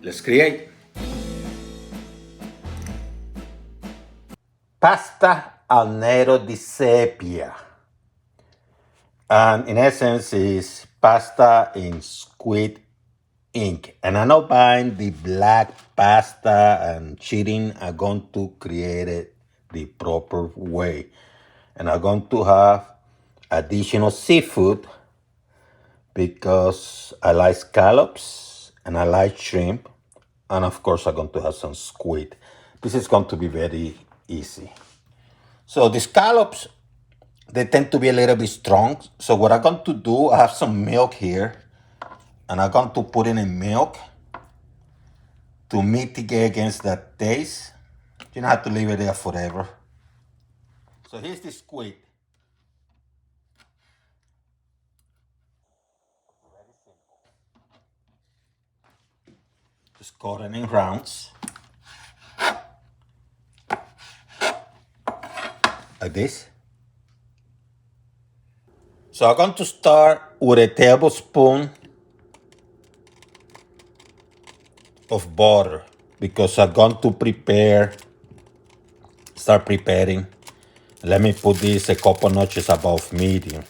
Let's create pasta al Nero di Seppia. And in essence, is pasta in squid ink. And I'm not buying the black pasta and cheating. I'm going to create it the proper way. And I'm going to have additional seafood because I like scallops and I like shrimp. And of course, I'm going to have some squid. This is going to be very easy. So the scallops, they tend to be a little bit strong. So what I'm going to do, I have some milk here. And I'm going to put it in milk to mitigate against that taste. You don't have to leave it there forever. So here's the squid. Just cut it in rounds. Like this. So I'm going to start with a tablespoon of butter because I'm going to start preparing. Let me put this a couple notches above medium.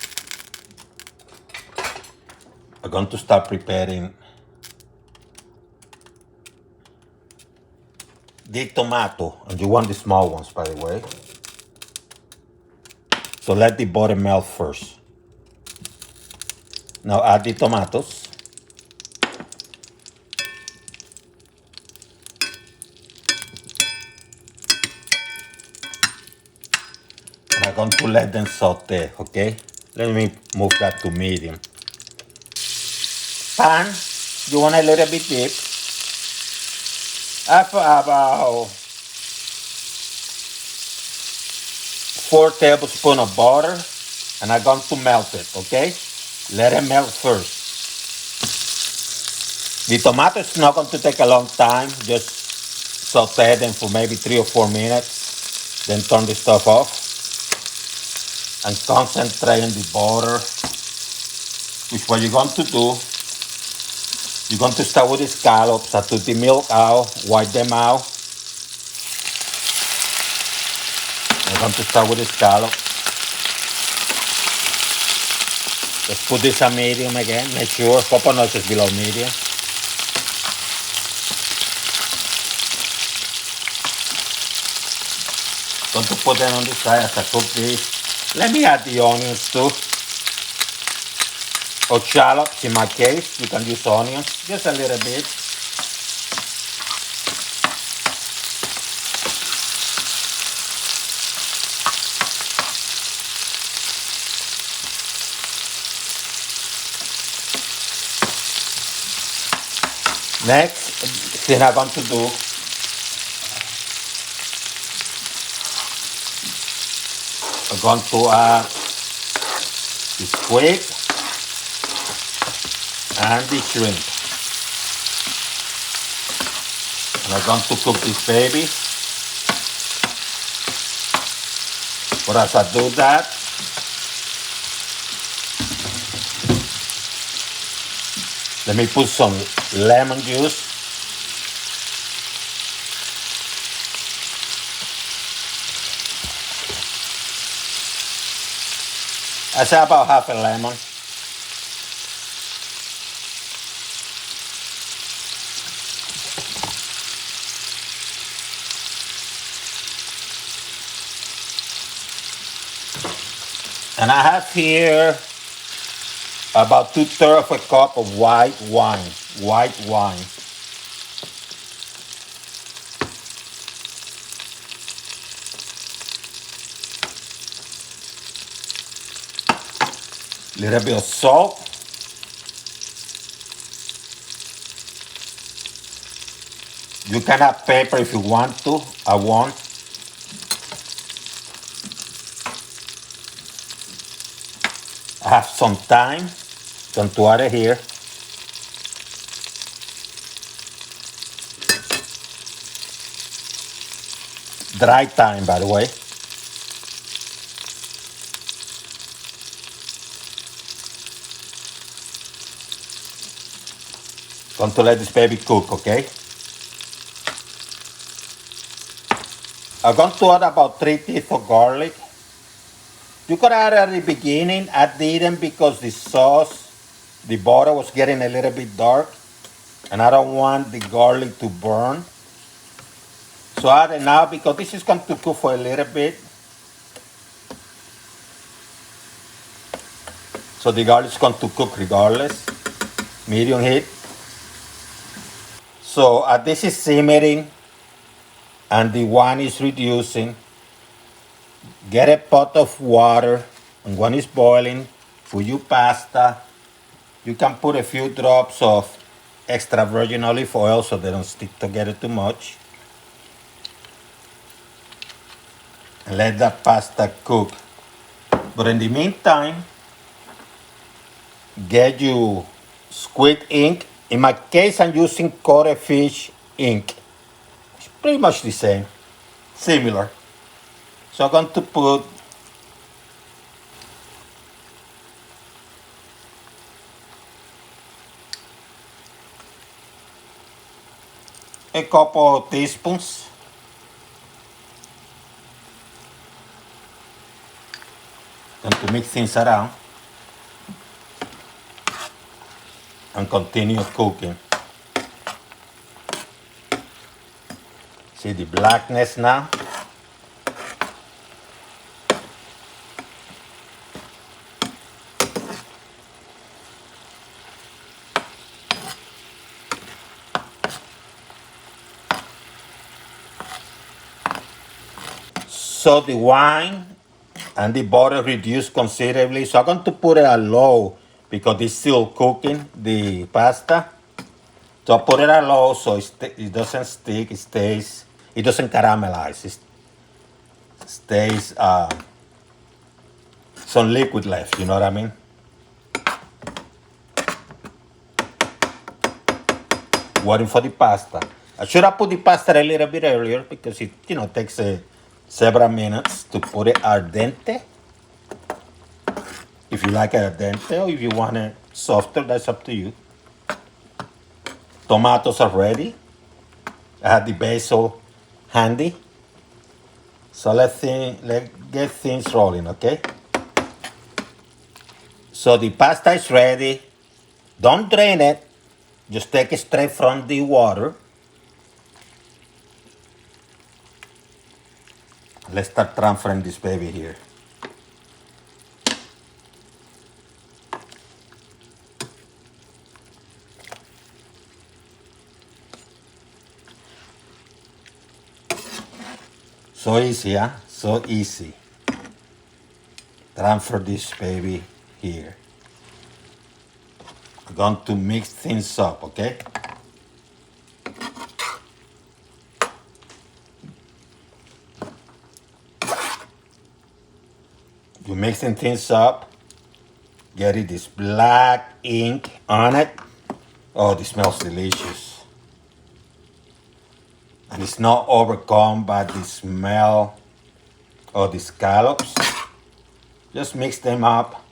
I'm going to start preparing the tomato, and you want the small ones, by the way. So let the butter melt first. Now add the tomatoes. And I'm going to let them saute, okay? Let me move that to medium. Pan, you want a little bit deep. About 4 tablespoons of butter, and I'm going to melt it, okay? Let it melt first. The tomato is not going to take a long time. Just saute them for maybe 3 or 4 minutes. Then turn the stuff off and concentrate on the butter. Which what you're going to do, you're going to start with the scallops. I took the milk out, wipe them out. I'm going to start with the scallops. Let's put this on medium again. Make sure, couple notches below medium. Going to put them on the side as I cook this. Let me add the onions too. Or shallots in my case. You can use onions, just a little bit. Next thing I'm going to do, I'm going to add the squid and the shrimp. And I'm going to cook this baby. But as I do that, let me put some lemon juice. I say about half a lemon. And I have here about 2/3 of a cup of white wine. White wine. Little bit of salt. You can add pepper if you want to. I won't. I have some thyme. Going to add it here. Dry thyme, by the way. Going to let this baby cook, okay? I'm going to add about 3 teeth of garlic. You could add at the beginning. I didn't because the sauce, the butter was getting a little bit dark, and I don't want the garlic to burn. So add it now because this is going to cook for a little bit. So the garlic is going to cook regardless. Medium heat. So this is simmering and the wine is reducing. Get a pot of water, and when it's boiling, put your pasta. You can put a few drops of extra virgin olive oil so they don't stick together too much. And let that pasta cook. But in the meantime, get your squid ink. In my case, I'm using fish ink. It's pretty much the same, similar. So I'm going to put a couple of teaspoons. And to mix things around and continue cooking. See the blackness now? So the wine and the butter reduced considerably. So I'm going to put it at low because it's still cooking the pasta. So I put it at low so it doesn't stick, it doesn't caramelize. It stays some liquid left, you know what I mean? Waiting for the pasta. I should have put the pasta a little bit earlier because it, takes several minutes to put it al dente. If you like it al dente or if you want it softer, that's up to you. Tomatoes are ready. I have the basil handy. So let's get things rolling, okay? So the pasta is ready. Don't drain it. Just take it straight from the water. Let's start transferring this baby here. So easy, huh? So easy. Transfer this baby here. I'm going to mix things up, okay? You're mixing things up. Getting this black ink on it. Oh, this smells delicious. And it's not overcome by the smell of the scallops. Just mix them up.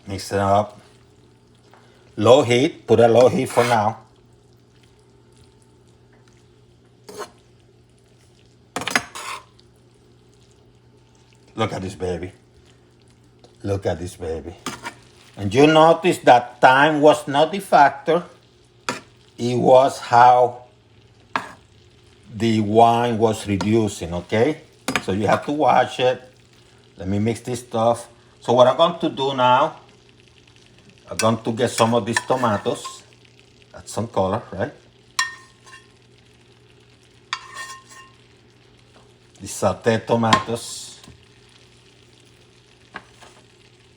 Mix it up. Low heat, put a low heat for now. Look at this baby. Look at this baby. And you notice that time was not the factor. It was how the wine was reducing, okay? So you have to watch it. Let me mix this stuff. So what I'm going to do now, I'm going to get some of these tomatoes. Add some color, right? The sauteed tomatoes.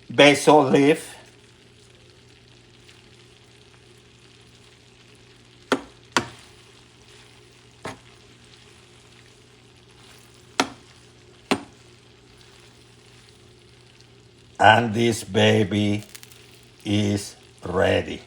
Basil leaf. And this baby is ready.